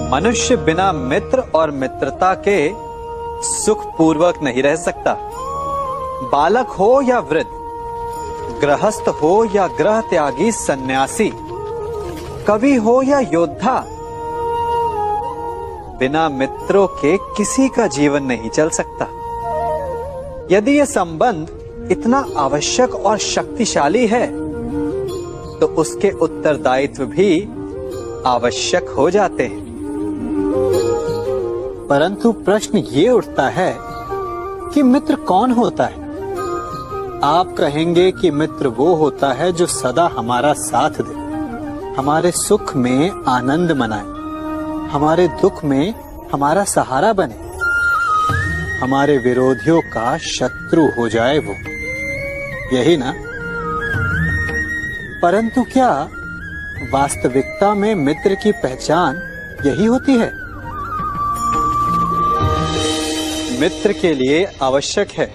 मनुष्य बिना मित्र और मित्रता के सुखपूर्वक नहीं रह सकता। बालक हो या वृद्ध, गृहस्थ हो या गृह त्यागी सन्यासी, कवि हो या योद्धा, बिना मित्रों के किसी का जीवन नहीं चल सकता। यदि यह संबंध इतना आवश्यक और शक्तिशाली है तो उसके उत्तरदायित्व भी आवश्यक हो जाते हैं। परंतु प्रश्न ये उठता है कि मित्र कौन होता है? आप कहेंगे कि मित्र वो होता है जो सदा हमारा साथ दे, हमारे सुख में आनंद मनाए, हमारे दुख में हमारा सहारा बने, हमारे विरोधियों का शत्रु हो जाए वो, यही ना? परंतु क्या वास्तविकता में मित्र की पहचान यही होती है? मित्र के लिए आवश्यक है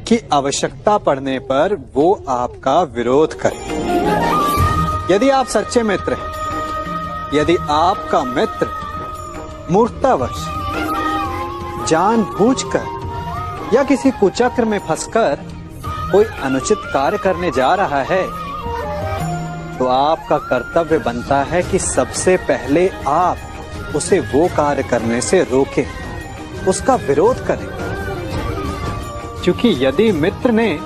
कि आवश्यकता पड़ने पर वो आपका विरोध करे। यदि आप सच्चे मित्र हैं, यदि आपका मित्र मूर्खतावश, जानबूझकर या किसी कुचक्र में फंसकर कोई अनुचित कार्य करने जा रहा है, तो आपका कर्तव्य बनता है कि सबसे पहले आप उसे वो कार्य करने से रोकें, उसका विरोध करें। क्योंकि यदि मित्र ने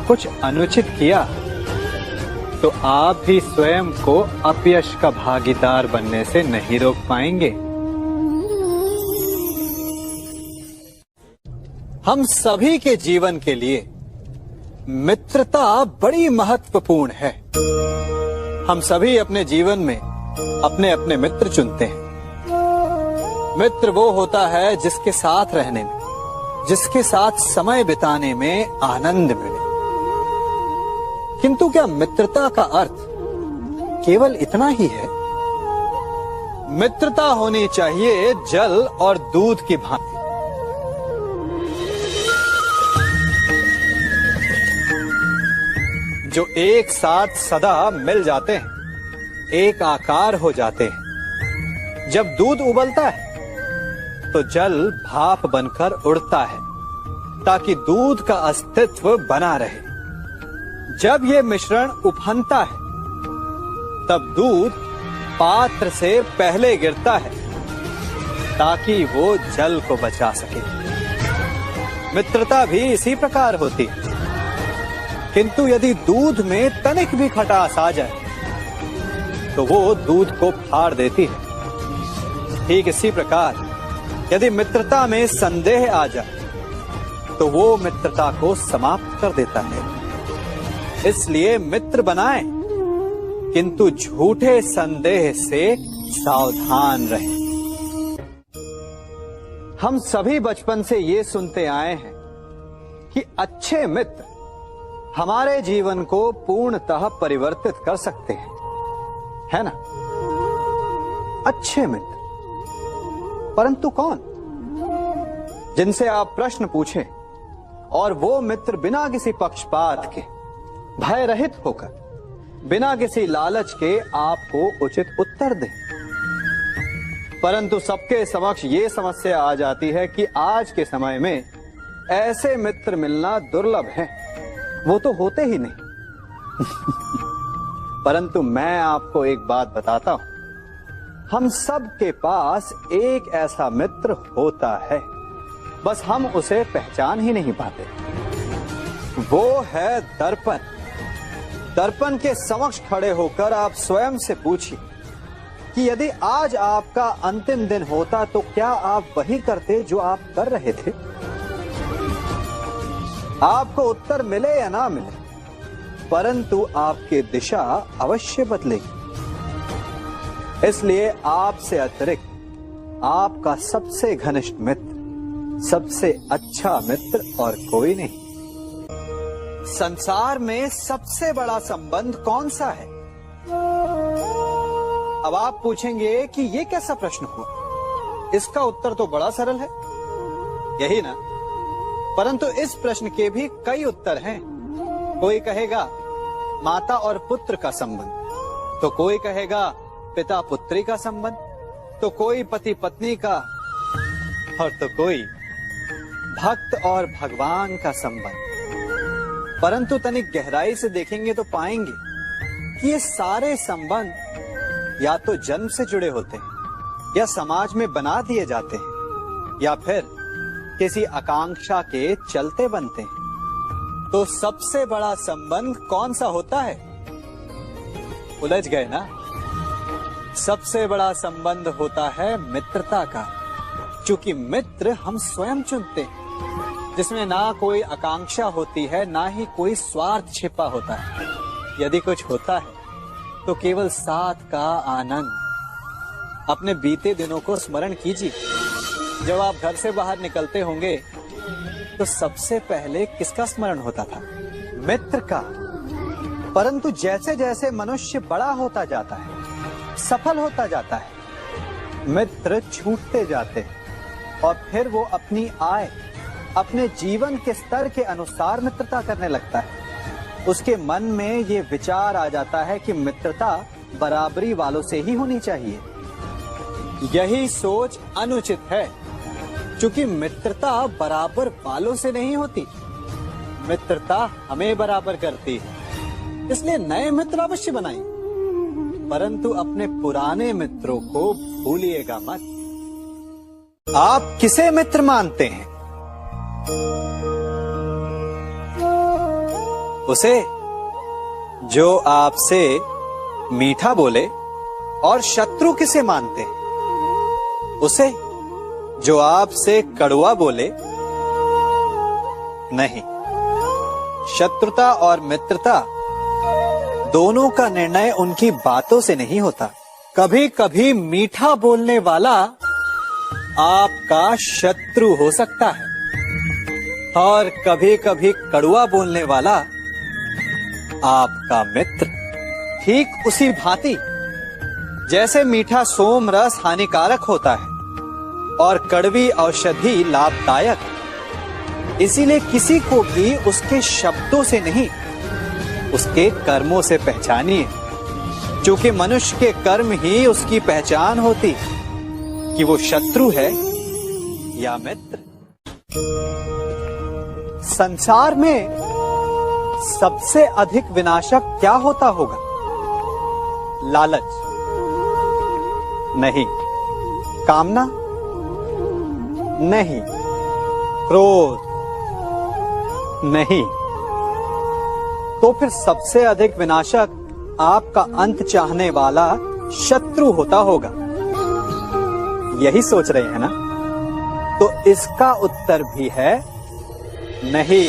कुछ अनुचित किया तो आप भी स्वयं को अपयश का भागीदार बनने से नहीं रोक पाएंगे। हम सभी के जीवन के लिए मित्रता बड़ी महत्वपूर्ण है। हम सभी अपने जीवन में अपने अपने मित्र चुनते हैं। मित्र वो होता है जिसके साथ रहने में, जिसके साथ समय बिताने में आनंद मिले। किंतु क्या मित्रता का अर्थ केवल इतना ही है? मित्रता होनी चाहिए जल और दूध की भांति। जो एक साथ सदा मिल जाते हैं, एक आकार हो जाते हैं। जब दूध उबलता है तो जल भाप बनकर उड़ता है ताकि दूध का अस्तित्व बना रहे। जब यह मिश्रण उफनता है तब दूध पात्र से पहले गिरता है ताकि वो जल को बचा सके। मित्रता भी इसी प्रकार होती है। किंतु यदि दूध में तनिक भी खटास आ जाए तो वो दूध को फाड़ देती है। ठीक इसी प्रकार यदि मित्रता में संदेह आ जाए तो वो मित्रता को समाप्त कर देता है। इसलिए मित्र बनाएं, किंतु झूठे संदेह से सावधान रहें। हम सभी बचपन से ये सुनते आए हैं कि अच्छे मित्र हमारे जीवन को पूर्णतः परिवर्तित कर सकते हैं, है ना? अच्छे मित्र, परंतु कौन? जिनसे आप प्रश्न पूछें और वो मित्र बिना किसी पक्षपात के, भय रहित होकर, बिना किसी लालच के आपको उचित उत्तर दें। परंतु सबके समक्ष ये समस्या आ जाती है कि आज के समय में ऐसे मित्र मिलना दुर्लभ है, वो तो होते ही नहीं। परंतु मैं आपको एक बात बताता हूं, हम सब के पास एक ऐसा मित्र होता है, बस हम उसे पहचान ही नहीं पाते। वो है दर्पण। दर्पण के समक्ष खड़े होकर आप स्वयं से पूछिए कि यदि आज आपका अंतिम दिन होता तो क्या आप वही करते जो आप कर रहे थे? आपको उत्तर मिले या ना मिले, परंतु आपकी दिशा अवश्य बदलेगी। इसलिए आपसे अतिरिक्त आपका सबसे घनिष्ठ मित्र, सबसे अच्छा मित्र और कोई नहीं। संसार में सबसे बड़ा संबंध कौन सा है? अब आप पूछेंगे कि ये कैसा प्रश्न हुआ? इसका उत्तर तो बड़ा सरल है, यही ना? परंतु इस प्रश्न के भी कई उत्तर हैं। कोई कहेगा माता और पुत्र का संबंध, तो कोई कहेगा पिता पुत्री का संबंध, तो कोई पति पत्नी का और तो कोई भक्त और भगवान का संबंध। परंतु तनिक गहराई से देखेंगे तो पाएंगे कि ये सारे संबंध या तो जन्म से जुड़े होते हैं या समाज में बना दिए जाते हैं या फिर किसी आकांक्षा के चलते बनते हैं। तो सबसे बड़ा संबंध कौन सा होता है? उलझ गए ना? सबसे बड़ा संबंध होता है मित्रता का, क्योंकि मित्र हम स्वयं चुनते हैं, जिसमें ना कोई आकांक्षा होती है ना ही कोई स्वार्थ छिपा होता है। यदि कुछ होता है तो केवल साथ का आनंद। अपने बीते दिनों को स्मरण कीजिए। जब आप घर से बाहर निकलते होंगे तो सबसे पहले किसका स्मरण होता था? मित्र का। परंतु जैसे जैसे मनुष्य बड़ा होता जाता है, सफल होता जाता है, मित्र छूटते जाते हैं और फिर वो अपनी आय, अपने जीवन के स्तर के अनुसार मित्रता करने लगता है। उसके मन में ये विचार आ जाता है कि मित्रता बराबरी वालों से ही होनी चाहिए। यही सोच अनुचित है, क्योंकि मित्रता बराबर वालों से नहीं होती, मित्रता हमें बराबर करती है। इसलिए नए मित्र अवश्य बनाइए, परंतु अपने पुराने मित्रों को भूलिएगा मत। आप किसे मित्र मानते हैं? उसे जो आपसे मीठा बोले। और शत्रु किसे मानते हैं? उसे जो आपसे कड़वा बोले। नहीं, शत्रुता और मित्रता दोनों का निर्णय उनकी बातों से नहीं होता। कभी कभी मीठा बोलने वाला आपका शत्रु हो सकता है और कभी कभी कड़वा बोलने वाला आपका मित्र। ठीक उसी भांति जैसे मीठा सोम रस हानिकारक होता है और कड़वी औषधि लाभदायक, इसीलिए किसी को भी उसके शब्दों से नहीं, उसके कर्मों से पहचानिए, क्योंकि मनुष्य के कर्म ही उसकी पहचान होती कि वो शत्रु है या मित्र। संसार में सबसे अधिक विनाशक क्या होता होगा? लालच? नहीं। कामना? नहीं। क्रोध? नहीं। तो फिर सबसे अधिक विनाशक आपका अंत चाहने वाला शत्रु होता होगा। यही सोच रहे हैं ना? तो इसका उत्तर भी है नहीं।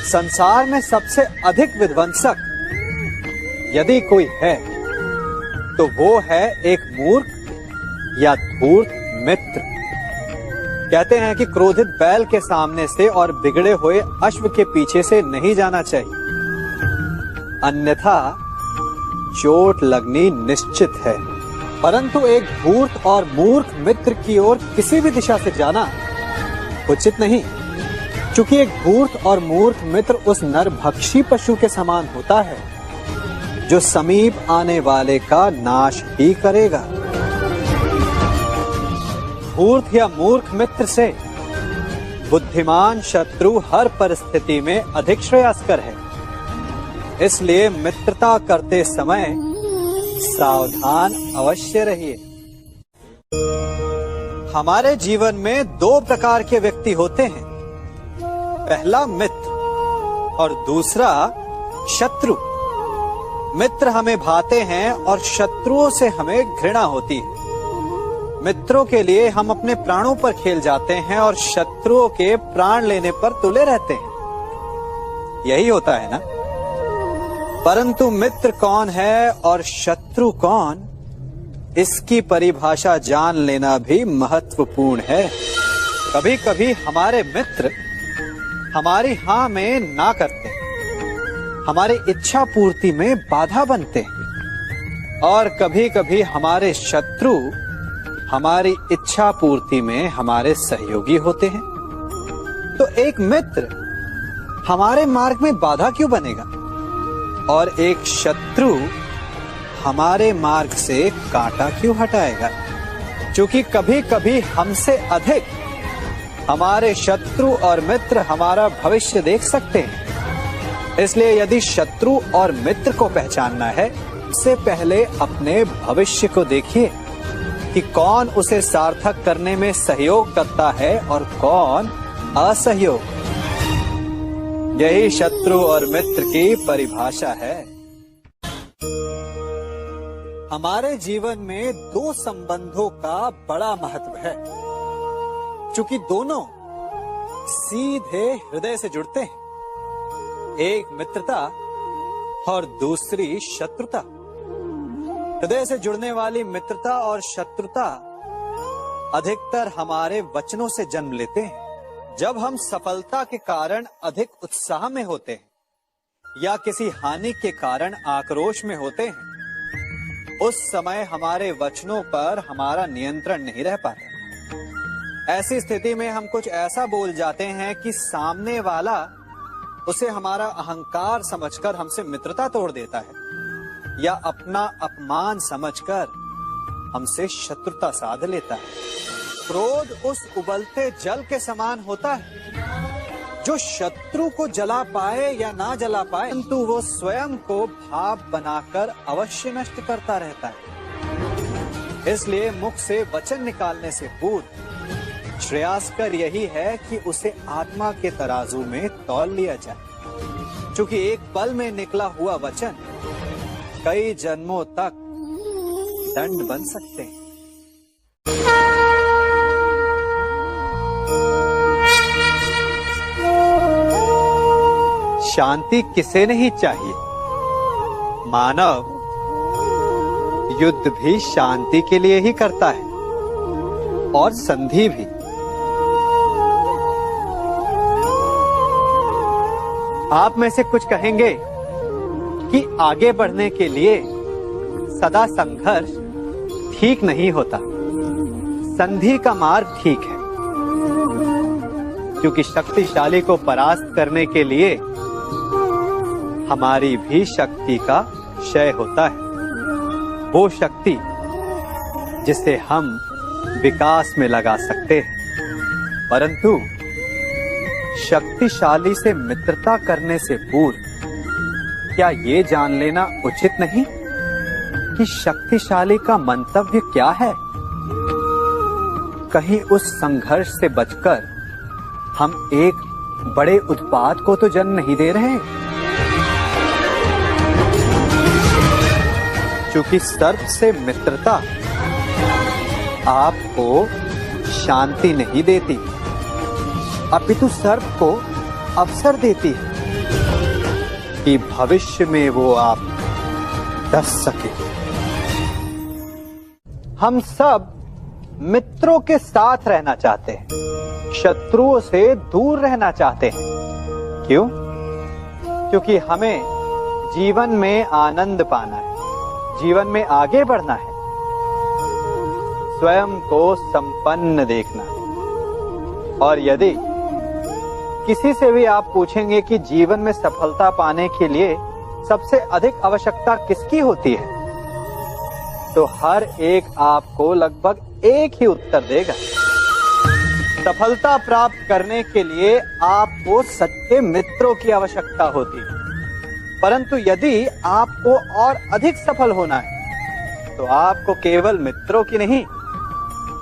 संसार में सबसे अधिक विध्वंसक यदि कोई है तो वो है एक मूर्ख या धूर्त मित्र। कहते हैं कि क्रोधित बैल के सामने से और बिगड़े हुए अश्व के पीछे से नहीं जाना चाहिए, अन्यथा चोट लगनी निश्चित है। परंतु एक धूर्त और मूर्ख मित्र की ओर किसी भी दिशा से जाना उचित नहीं, क्योंकि एक धूर्त और मूर्ख मित्र उस नरभक्षी पशु के समान होता है जो समीप आने वाले का नाश ही करेगा। धूर्त या मूर्ख मित्र से बुद्धिमान शत्रु हर परिस्थिति में अधिक श्रेयस्कर है। इसलिए मित्रता करते समय सावधान अवश्य रहिए। हमारे जीवन में दो प्रकार के व्यक्ति होते हैं, पहला मित्र और दूसरा शत्रु। मित्र हमें भाते हैं और शत्रुओं से हमें घृणा होती है। मित्रों के लिए हम अपने प्राणों पर खेल जाते हैं और शत्रुओं के प्राण लेने पर तुले रहते हैं। यही होता है ना? परंतु मित्र कौन है और शत्रु कौन, इसकी परिभाषा जान लेना भी महत्वपूर्ण है। कभी कभी हमारे मित्र हमारी हां में ना करते, हमारी इच्छा पूर्ति में बाधा बनते हैं, और कभी कभी हमारे शत्रु हमारी इच्छा पूर्ति में हमारे सहयोगी होते हैं। तो एक मित्र हमारे मार्ग में बाधा क्यों बनेगा और एक शत्रु हमारे मार्ग से कांटा क्यों हटाएगा? क्योंकि कभी कभी हमसे अधिक हमारे शत्रु और मित्र हमारा भविष्य देख सकते हैं। इसलिए यदि शत्रु और मित्र को पहचानना है, उससे पहले अपने भविष्य को देखिए कि कौन उसे सार्थक करने में सहयोग करता है और कौन असहयोग। यही शत्रु और मित्र की परिभाषा है। हमारे जीवन में दो संबंधों का बड़ा महत्व है, क्योंकि दोनों सीधे हृदय से जुड़ते हैं। एक मित्रता और दूसरी शत्रुता। हृदय से जुड़ने वाली मित्रता और शत्रुता अधिकतर हमारे वचनों से जन्म लेते हैं। जब हम सफलता के कारण अधिक उत्साह में होते हैं या किसी हानि के कारण आक्रोश में होते हैं, उस समय हमारे वचनों पर हमारा नियंत्रण नहीं रह पाता। ऐसी स्थिति में हम कुछ ऐसा बोल जाते हैं कि सामने वाला उसे हमारा अहंकार समझकर हमसे मित्रता तोड़ देता है या अपना अपमान समझकर हमसे शत्रुता साध लेता है। क्रोध उस उबलते जल के समान होता है जो शत्रु को जला पाए या ना जला पाए, किंतु वो स्वयं को भाप बनाकर अवश्य नष्ट करता रहता है। इसलिए मुख से वचन निकालने से पूर्व श्रेयस्कर यही है कि उसे आत्मा के तराजू में तौल लिया जाए, क्योंकि एक पल में निकला हुआ वचन कई जन्मों तक दंड बन सकते हैं। शांति किसे नहीं चाहिए? मानव युद्ध भी शांति के लिए ही करता है और संधि भी। आप में से कुछ कहेंगे कि आगे बढ़ने के लिए सदा संघर्ष ठीक नहीं होता, संधि का मार्ग ठीक है, क्योंकि शक्तिशाली को परास्त करने के लिए हमारी भी शक्ति का क्षय होता है। वो शक्ति जिसे हम विकास में लगा सकते हैं। परंतु शक्तिशाली से मित्रता करने से पूर्व क्या ये जान लेना उचित नहीं कि शक्तिशाली का मंतव्य क्या है? कहीं उस संघर्ष से बचकर हम एक बड़े उत्पात को तो जन्म नहीं दे रहे, क्योंकि सर्प से मित्रता आपको शांति नहीं देती, अपितु सर्प को अवसर देती है कि भविष्य में वो आप डस सके। हम सब मित्रों के साथ रहना चाहते हैं, शत्रुओं से दूर रहना चाहते हैं। क्यों? क्योंकि हमें जीवन में आनंद पाना है, जीवन में आगे बढ़ना है, स्वयं को संपन्न देखना है। और यदि किसी से भी आप पूछेंगे कि जीवन में सफलता पाने के लिए सबसे अधिक आवश्यकता किसकी होती है, तो हर एक आपको लगभग एक ही उत्तर देगा। सफलता प्राप्त करने के लिए आपको सच्चे मित्रों की आवश्यकता होती है। परंतु यदि आपको और अधिक सफल होना है तो आपको केवल मित्रों की नहीं,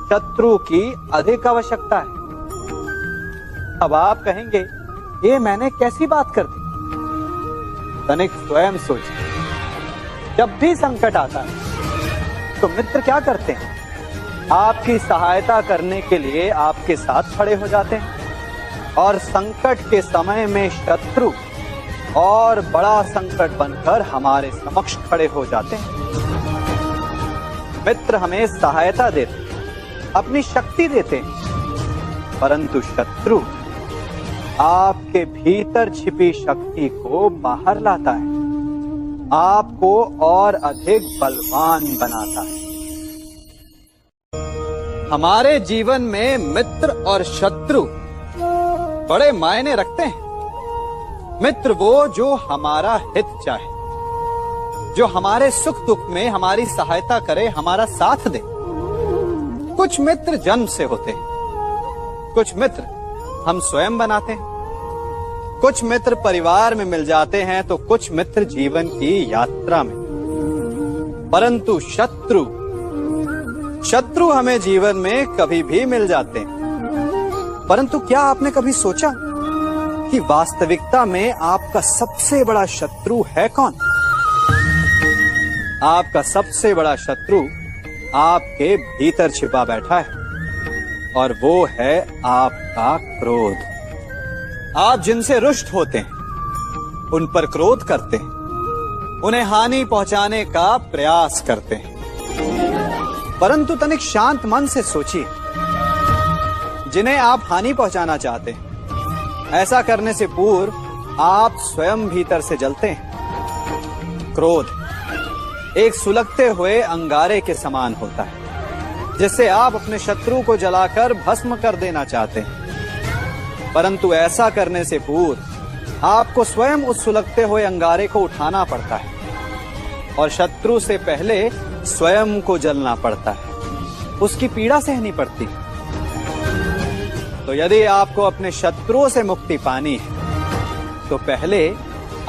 शत्रु की अधिक आवश्यकता है। अब आप कहेंगे, ये मैंने कैसी बात कर दी? तनिक स्वयं सोचिए। जब भी संकट आता है तो मित्र क्या करते हैं? आपकी सहायता करने के लिए आपके साथ खड़े हो जाते हैं, और संकट के समय में शत्रु और बड़ा संकट बनकर हमारे समक्ष खड़े हो जाते हैं। मित्र हमें सहायता देते हैं, अपनी शक्ति देते हैं, परंतु शत्रु आपके भीतर छिपी शक्ति को बाहर लाता है, आपको और अधिक बलवान बनाता है। हमारे जीवन में मित्र और शत्रु बड़े मायने रखते हैं। मित्र वो जो हमारा हित चाहे, जो हमारे सुख दुख में हमारी सहायता करे, हमारा साथ दे। कुछ मित्र जन्म से होते हैं, कुछ मित्र हम स्वयं बनाते हैं, कुछ मित्र परिवार में मिल जाते हैं, तो कुछ मित्र जीवन की यात्रा में। परंतु शत्रु हमें जीवन में कभी भी मिल जाते हैं। परंतु क्या आपने कभी सोचा कि वास्तविकता में आपका सबसे बड़ा शत्रु है कौन? आपका सबसे बड़ा शत्रु आपके भीतर छिपा बैठा है, और वो है आपका क्रोध। आप जिनसे रुष्ट होते हैं, उन पर क्रोध करते हैं, उन्हें हानि पहुंचाने का प्रयास करते हैं। परंतु तनिक शांत मन से सोचिए, जिन्हें आप हानि पहुंचाना चाहते हैं, ऐसा करने से पूर्व आप स्वयं भीतर से जलते हैं। क्रोध एक सुलगते हुए अंगारे के समान होता है, जिससे आप अपने शत्रु को जलाकर भस्म कर देना चाहते हैं। परंतु ऐसा करने से पूर्व आपको स्वयं उस सुलगते हुए अंगारे को उठाना पड़ता है, और शत्रु से पहले स्वयं को जलना पड़ता है, उसकी पीड़ा सहनी पड़ती है। तो यदि आपको अपने शत्रुओं से मुक्ति पानी है, तो पहले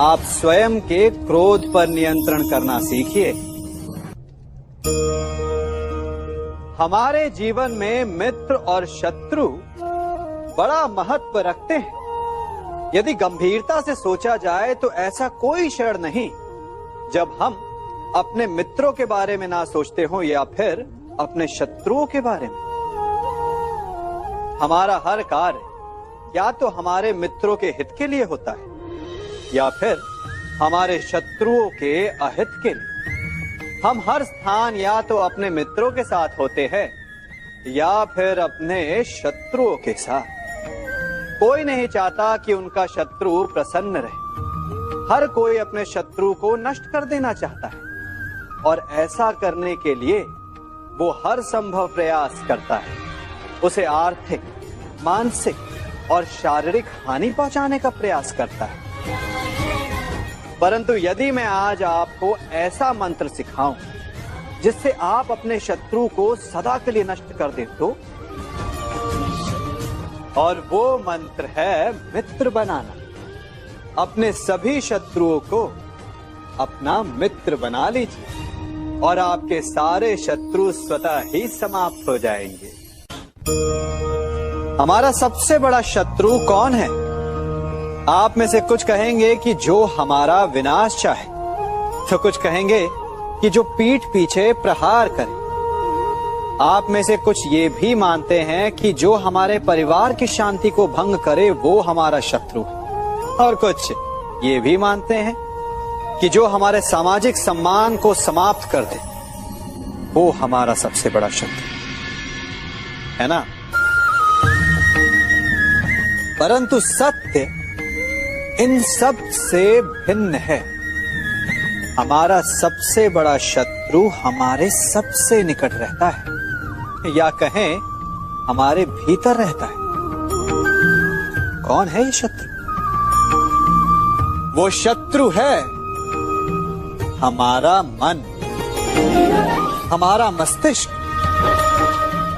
आप स्वयं के क्रोध पर नियंत्रण करना सीखिए। हमारे जीवन में मित्र और शत्रु बड़ा महत्व रखते हैं। यदि गंभीरता से सोचा जाए तो ऐसा कोई क्षण नहीं जब हम अपने मित्रों के बारे में ना सोचते हो, या फिर अपने शत्रुओं के बारे में। हमारा हर कार्य या तो हमारे मित्रों के हित के लिए होता है, या फिर हमारे शत्रुओं के अहित के लिए। हम हर स्थान या तो अपने मित्रों के साथ होते हैं, या फिर अपने शत्रुओं के साथ। कोई नहीं चाहता कि उनका शत्रु प्रसन्न रहे। हर कोई अपने शत्रु को नष्ट कर देना चाहता है, और ऐसा करने के लिए वो हर संभव प्रयास करता है। उसे आर्थिक, मानसिक और शारीरिक हानि पहुंचाने का प्रयास करता है। परंतु यदि मैं आज आपको ऐसा मंत्र सिखाऊं जिससे आप अपने शत्रु को सदा के लिए नष्ट कर दे, तो और वो मंत्र है मित्र बनाना। अपने सभी शत्रुओं को अपना मित्र बना लीजिए, और आपके सारे शत्रु स्वतः ही समाप्त हो जाएंगे। हमारा सबसे बड़ा शत्रु कौन है? आप में से कुछ कहेंगे कि जो हमारा विनाश चाहे, तो कुछ कहेंगे कि जो पीठ पीछे प्रहार करे। आप में से कुछ ये भी मानते हैं कि जो हमारे परिवार की शांति को भंग करे वो हमारा शत्रु है, और कुछ ये भी मानते हैं कि जो हमारे सामाजिक सम्मान को समाप्त कर दे वो हमारा सबसे बड़ा शत्रु है ना। परंतु सत्य इन सब से भिन्न है। हमारा सबसे बड़ा शत्रु हमारे सबसे निकट रहता है, या कहें हमारे भीतर रहता है। कौन है ये शत्रु? वो शत्रु है हमारा मन, हमारा मस्तिष्क।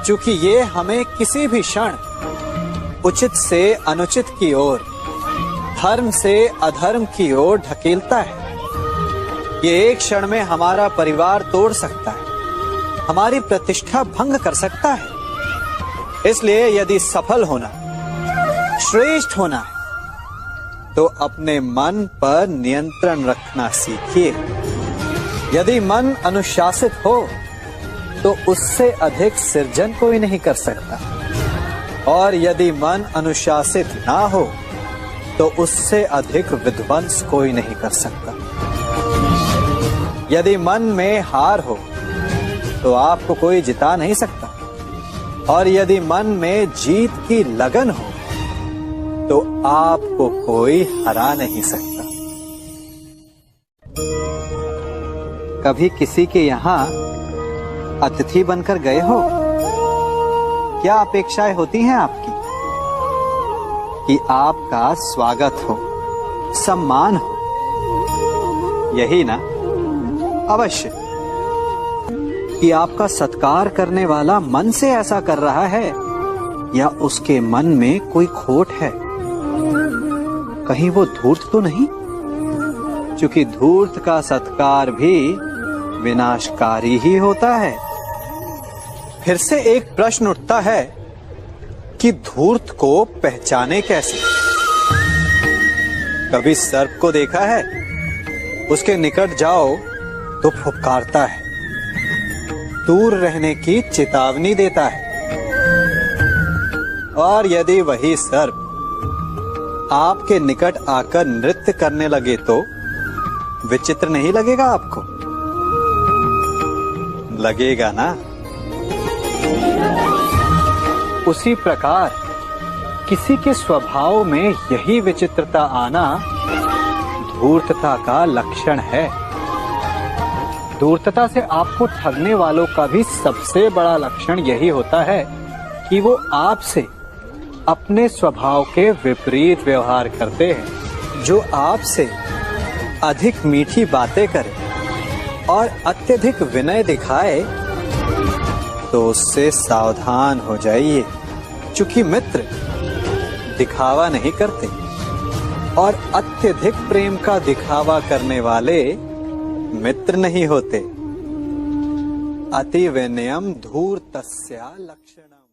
चूंकि ये हमें किसी भी क्षण उचित से अनुचित की ओर, धर्म से अधर्म की ओर ढकेलता है। ये एक क्षण में हमारा परिवार तोड़ सकता है, हमारी प्रतिष्ठा भंग कर सकता है। इसलिए यदि सफल होना, श्रेष्ठ होना है, तो अपने मन पर नियंत्रण रखना सीखिए। यदि मन अनुशासित हो तो उससे अधिक सृजन कोई नहीं कर सकता, और यदि मन अनुशासित ना हो तो उससे अधिक विध्वंस कोई नहीं कर सकता। यदि मन में हार हो तो आपको कोई जिता नहीं सकता, और यदि मन में जीत की लगन हो तो आपको कोई हरा नहीं सकता। कभी किसी के यहां अतिथि बनकर गए हो? क्या अपेक्षाएं होती हैं आपकी? कि आपका स्वागत हो, सम्मान हो, यही ना? अवश्य कि आपका सत्कार करने वाला मन से ऐसा कर रहा है या उसके मन में कोई खोट है। कहीं वो धूर्त तो नहीं, क्योंकि धूर्त का सत्कार भी विनाशकारी ही होता है। फिर से एक प्रश्न उठता है कि धूर्त को पहचाने कैसे? कभी सर्प को देखा है? उसके निकट जाओ तो फुफकारता है, दूर रहने की चेतावनी देता है। और यदि वही सर्प आपके निकट आकर नृत्य करने लगे तो विचित्र नहीं लगेगा आपको? लगेगा ना? उसी प्रकार किसी के स्वभाव में यही विचित्रता आना धूर्तता का लक्षण है। धूर्तता से आपको ठगने वालों का भी सबसे बड़ा लक्षण यही होता है कि वो आपसे अपने स्वभाव के विपरीत व्यवहार करते हैं। जो आपसे अधिक मीठी बातें करे और अत्यधिक विनय दिखाए तो उससे सावधान हो जाइए, क्योंकि मित्र दिखावा नहीं करते और अत्यधिक प्रेम का दिखावा करने वाले मित्र नहीं होते। अति विनयम धूर्तस्य लक्षणम।